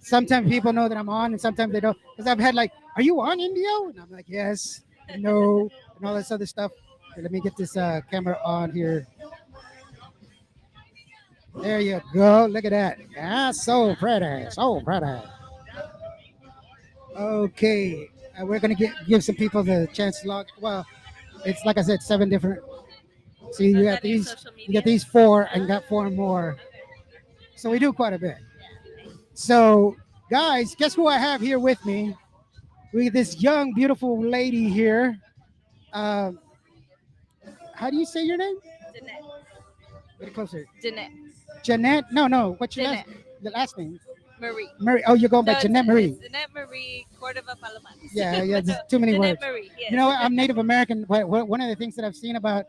Sometimes people know that I'm on, and sometimes they don't. Because I've had like, "Are you on Indio?" And I'm like, "Yes," "No," and all this other stuff. Here, let me get this camera on here. There you go. Look at that. Ah, so pretty, so pretty. Okay, we're gonna give some people the chance to log. Well, it's like I said, 7 different. See, So you is got that your these. social You got media? these four, and got four more. Okay. So we do quite a bit. Yeah. So, guys, guess who I have here with me? We have this young, beautiful lady here. Um, how do you say your name? Danette. Get it closer. Danette. Jeanette? No, no. What's your last? Danette. The last name? Marie. Marie. Oh, you're going by No, Jeanette it's Marie. Danette Marie Cordova Palomares. Yeah, yeah. But There's no, too many Danette words. Marie. You Yes. know what? I'm Native American. One of the things that I've seen about,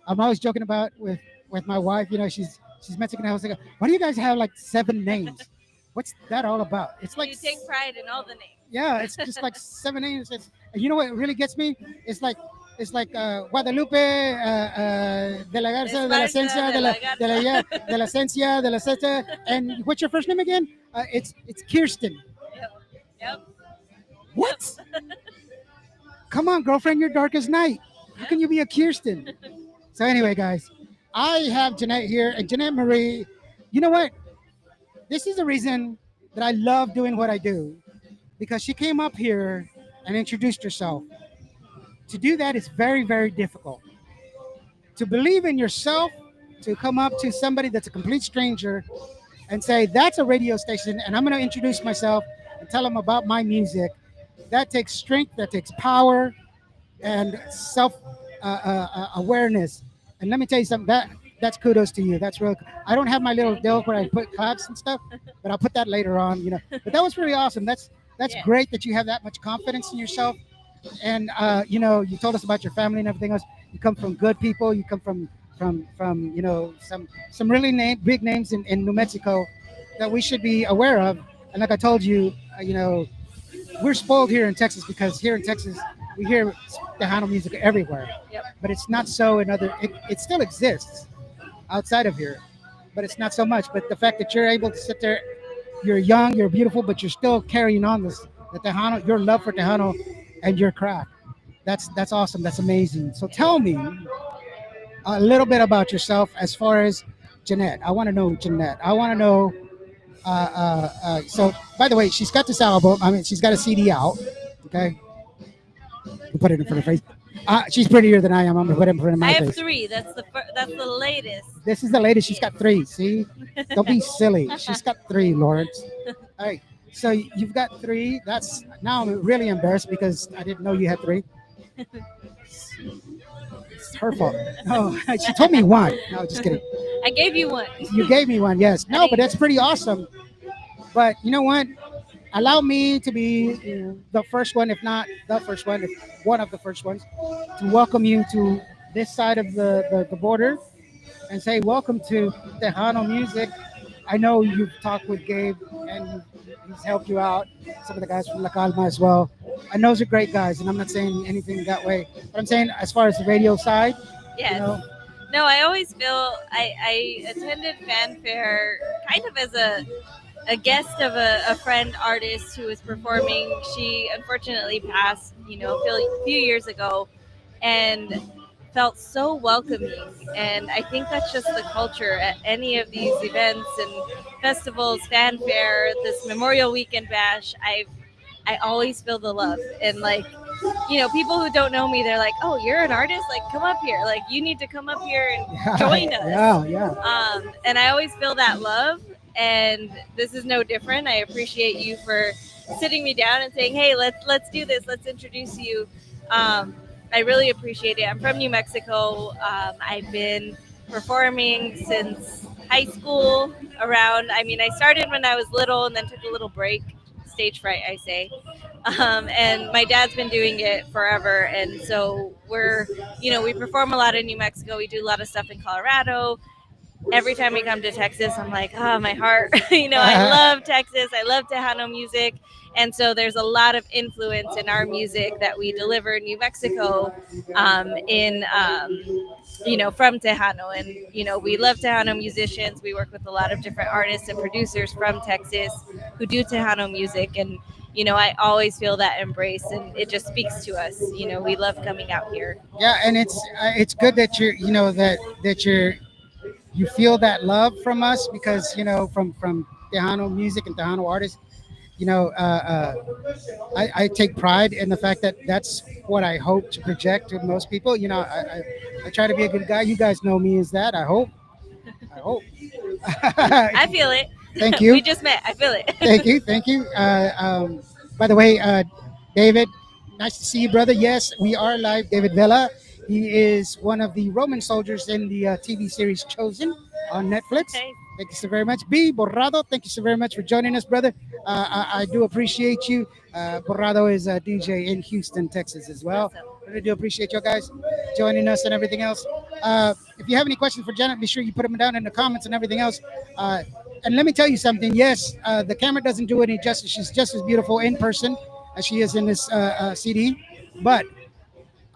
I'm always joking about with my wife. You know, she's Mexican. I was like, why do you guys have like 7 names? What's that all about? It's like, You take pride in all the names. yeah, it's just like 7 names. You know what really gets me? It's like Guadalupe de la Garza de la Esparza Esencia de la de la Garza. yeah, de la Esencia de la Esencia. And what's your first name again? It's Kirsten. Yep. Yep. What? Come on, girlfriend, you're dark as night. How can you be a Kirsten? So anyway, guys, I have Jeanette here, and Jeanette Marie. You know what? This is the reason that I love doing what I do, because she came up here and introduced herself. To do that is very, very difficult. To believe in yourself, to come up to somebody that's a complete stranger and say, "That's a radio station, and I'm going to introduce myself and tell them about my music." That takes strength, that takes power, and self awareness. And let me tell you something, that's kudos to you. That's real. I don't have my little Thank deal you. where I put claps and stuff, but I'll put that later on. But that was really awesome. That's Yeah. great that you have that much confidence in yourself. And you told us about your family and everything else. You come from good people. You come from some really big names in New Mexico that we should be aware of. And like I told you, we're spoiled here in Texas, because here in Texas we hear Tejano music everywhere, Yep. but it's not so in other. It still exists outside of here, but it's not so much. But the fact that you're able to sit there, you're young, you're beautiful, but you're still carrying on the Tejano, your love for Tejano, and your craft. That's awesome. That's amazing. So tell me a little bit about yourself as far as Jeanette. I want to know Jeanette. I want to know. So, by the way, she's got this album. I mean, she's got a CD out. Okay, you put it in front of her face. She's prettier than I am. I'm gonna put it in front of I my have face. three. That's the latest. This is the latest. She's Yeah. got three. See, don't be silly. She's got three, Lawrence. All right. So you've got three. That's now I'm really embarrassed because I didn't know you had three. It's her fault. No, she told me one. No, just kidding. I gave you one. You gave me one. Yes. I No, but didn't- that's pretty awesome. But you know what? Allow me to be the first one, if not the first one, if one of the first ones, to welcome you to this side of the border and say, welcome to Tejano Music. I know you've talked with Gabe and he's helped you out, some of the guys from La Calma as well. And those are great guys, and I'm not saying anything that way. But I'm saying, as far as the radio side, you Yes. know, No, I always feel I attended fanfare kind of as a guest of a friend artist who was performing. She unfortunately passed, a few years ago, and felt so welcoming. And I think that's just the culture at any of these events and festivals, fanfare, this Memorial Weekend bash. I always feel the love, and like, people who don't know me, they're like, "Oh, you're an artist? Like, come up here. Like, you need to come up here and join us." yeah, yeah. And I always feel that love, and this is no different. I appreciate you for sitting me down and saying, "Hey, let's do this. Let's introduce you." I really appreciate it. I'm from New Mexico. I've been performing since high school. I mean, I started when I was little and then took a little break. Stage fright, I say. And my dad's been doing it forever, and so we perform a lot in New Mexico. We do a lot of stuff in Colorado. every time we come to Texas, I'm like, oh, my heart. I love Texas. I love Tejano music. And so there's a lot of influence in our music that we deliver in New Mexico, from Tejano. And, we love Tejano musicians. We work with a lot of different artists and producers from Texas who do Tejano music. And, I always feel that embrace, and it just speaks to us. We love coming out here. Yeah, and it's good that you're that you feel that love from us because from Tejano music and Tejano artists. You know, I take pride in the fact that that's what I hope to project to most people. I try to be a good guy. You guys know me as that. I hope. I hope. I feel it. Thank We you. just met. I feel it. Thank you. Thank you. By the way, David, nice to see you, brother. Yes, we are live. David Vela. He is one of the Roman soldiers in the TV series Chosen on Netflix. Hey, Thank you so very much. B. Borrado, thank you so very much for joining us, brother. I do appreciate you. Borrado is a DJ in Houston, Texas as well. awesome. Really do appreciate you guys joining us and everything else. If you have any questions for Janet, be sure you put them down in the comments and everything else. And let me tell you something. Yes, the camera doesn't do any justice. She's just as beautiful in person as she is in this CD. But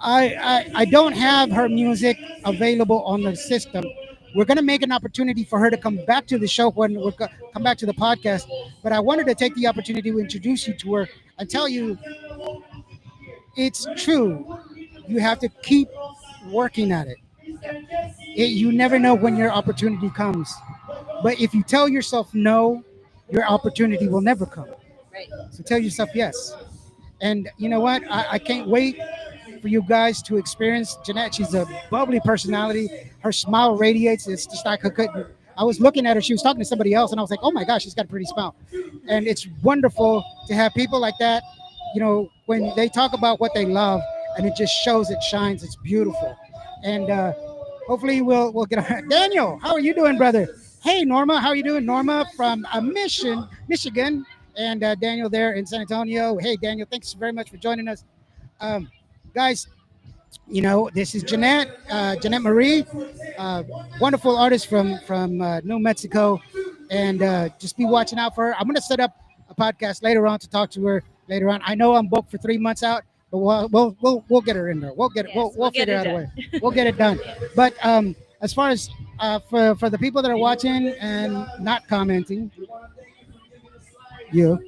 I don't have her music available on the system. We're going to make an opportunity for her to come back to the show when we come back to the podcast. But I wanted to take the opportunity to introduce you to her and tell you it's true. You have to keep working at it. You never know when your opportunity comes. But if you tell yourself no, your opportunity will never come. Right. So tell yourself yes. And you know what? I can't wait for you guys to experience Jeanette. She's a bubbly personality. Her smile radiates. It's just like I couldn't. I was looking at her. She was talking to somebody else, and I was like, "Oh my gosh, she's got a pretty smile." And it's wonderful to have people like that. When they talk about what they love, and it just shows, it shines. It's beautiful. And hopefully, we'll get on. Daniel, how are you doing, brother? Hey, Norma, how are you doing? Norma from Michigan, and Daniel there in San Antonio. Hey, Daniel, thanks very much for joining us. Um, Guys, this is Jeanette Marie, uh, wonderful artist from New Mexico, and just be watching out for her. I'm going to set up a podcast later on to talk to her later on. I know I'm booked for 3 months out, but we'll get her in there. We'll get it. Yes, We'll get figure it out a done. way. We'll get it done. But as far as for the people that are watching and not commenting, you.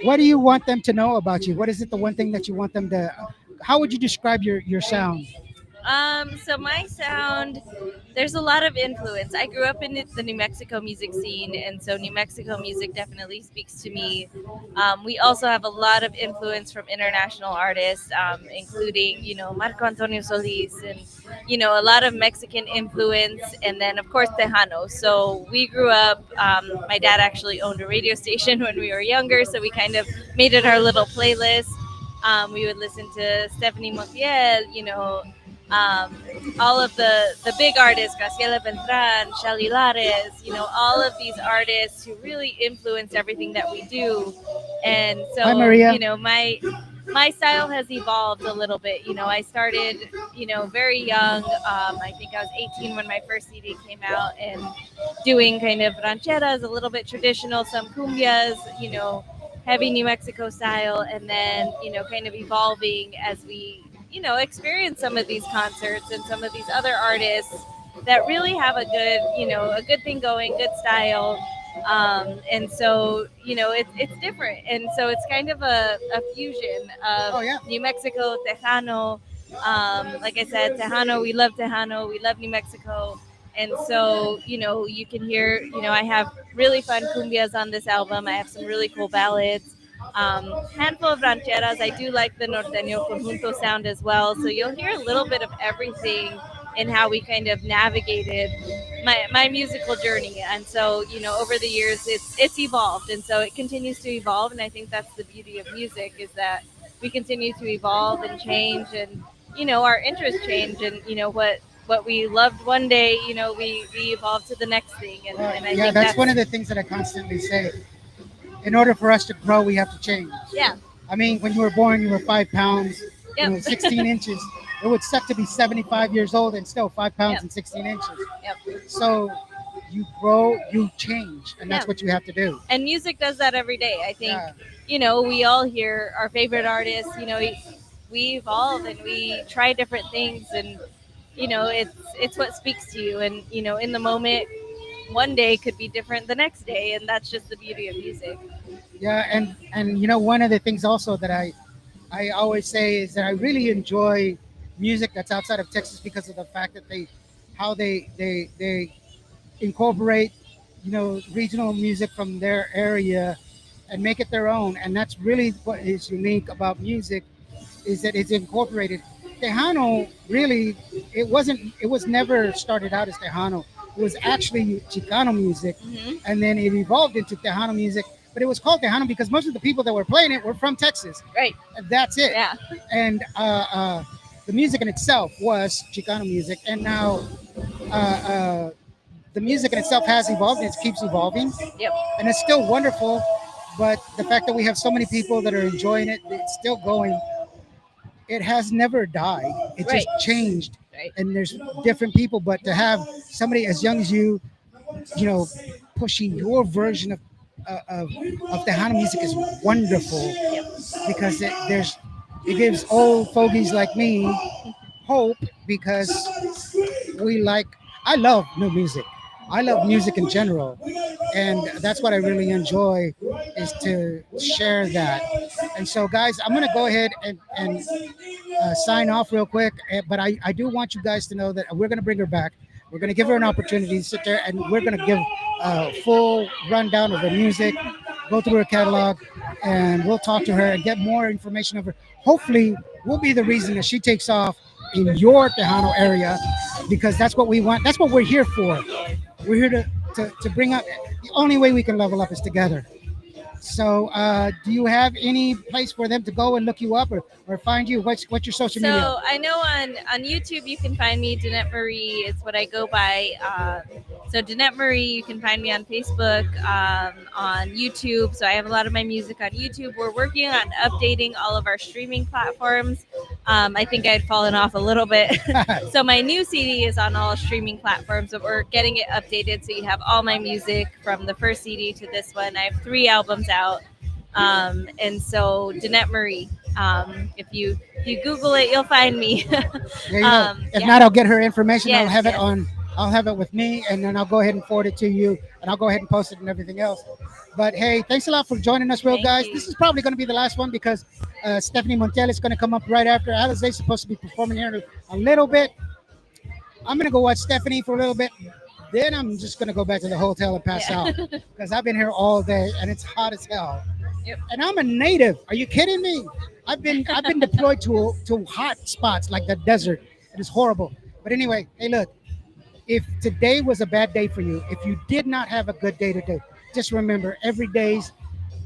What do you want them to know about you? What is it the one thing that you want them to? How would you describe your sound? So my sound, there's a lot of influence. I grew up in the New Mexico music scene, and so New Mexico music definitely speaks to me. We also have a lot of influence from international artists, including Marco Antonio Solis, and a lot of Mexican influence, and then of course Tejano. So we grew up. My dad actually owned a radio station when we were younger, so we kind of made it our little playlist. We would listen to Stephanie Montiel, um, all of the big artists, Graciela Beltran, Shelly Lares, all of these artists who really influence everything that we do. And Hi, so, Maria. my style has evolved a little bit. I started, very young. I think I was 18 when my first CD came out, and doing kind of rancheras, a little bit traditional, some cumbias, heavy New Mexico style, and then, kind of evolving as we, experience some of these concerts and some of these other artists that really have a good thing going, good style. And so, it's different. And so it's kind of a fusion of Oh yeah. New Mexico, Tejano. Like I said, Tejano, we love Tejano, we love New Mexico. And so, you can hear, I have really fun cumbias on this album. I have some really cool ballads. Handful of rancheras. I do like the norteño conjunto sound as well. So you'll hear a little bit of everything in how we kind of navigated my musical journey. And so, over the years, it's evolved, and so it continues to evolve. And I think that's the beauty of music, is that we continue to evolve and change, and our interests change, and what we loved one day, we evolve to the next thing. And I Yeah, think that's that's one of the things that I constantly say. In order for us to grow, we have to change. yeah, I mean, when you were born, you were 5 pounds, yep. 16 inches. it would suck to be 75 years old and still 5 pounds Yep. and 16 inches. Yep. So you grow, you change, and that's Yeah. what you have to do. And music does that every day. I think, Yeah. we all hear our favorite artists. We evolve and we try different things, and it's what speaks to you. And in the moment, one day could be different the next day, and that's just the beauty of music. Yeah, and one of the things also that I always say is that I really enjoy music that's outside of Texas because of the fact that how they incorporate regional music from their area and make it their own, and that's really what is unique about music is that it's incorporated. Tejano really, it was never started out as Tejano. It was actually Chicano music, Hmm. and then it evolved into Tejano music. But it was called Tejano because most of the people that were playing it were from Texas. Right. And that's it. Yeah. And the music in itself was Chicano music, and now uh, uh, the music in itself has evolved and it keeps evolving, Yep. and it's still wonderful. But the fact that we have so many people that are enjoying it, it's still going. It has never died. It Right. just changed, Right. and there's different people. But to have somebody as young as you know, pushing your version of Tejano music is wonderful because it gives old fogies like me hope because we like I love new music. I love music in general, and that's what I really enjoy is to share that. And so, guys, I'm gonna go ahead and sign off real quick. But I do want you guys to know that we're gonna bring her back. We're gonna give her an opportunity to sit there, and we're gonna give a full rundown of her music, go through her catalog, and we'll talk to her and get more information of her. Hopefully, we'll be the reason that she takes off in your Tejano area because that's what we want. That's what we're here for. We're here to bring up. The only way we can level up is together. So, do you have any place for them to go and look you up or find you? What's your social media? So I know on YouTube you can find me Danette Marie. It's what I go by. So Danette Marie, you can find me on Facebook, on YouTube. So I have a lot of my music on YouTube. We're working on updating all of our streaming platforms. I think I'd fallen off a little bit. So my new CD is on all streaming platforms, but we're getting it updated so you have all my music from the first CD to this one. I have 3 albums out. And so Danette Marie. If you Google it, you'll find me. There you go. If Yeah. not, I'll get her information. I'll Yes, have it yes. on. I'll have it with me, and then I'll go ahead and forward it to you, and I'll go ahead and post it and everything else. But hey, thanks a lot for joining us, real Thank guys. you. This is probably going to be the last one because Stephanie Montiel is going to come up right after. Alize's supposed to be performing here in a little bit. I'm going to go watch Stephanie for a little bit. Then I'm just going to go back to the hotel and pass Yeah. out because I've been here all day and it's hot as hell. Yep. And I'm a native. Are you kidding me? I've been deployed to hot spots like the desert. It is horrible. But anyway, hey, look. If today was a bad day for you, if you did not have a good day today, just remember every day's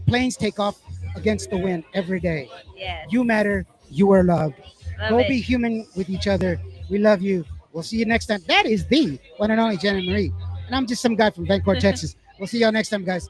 planes take off against the wind every day. Yes. You matter. You are loved. Love Go it. be human with each other. We love you. We'll see you next time. That is the one and only Janet Marie. And I'm just some guy from Vancouver, Texas. We'll see y'all next time, guys.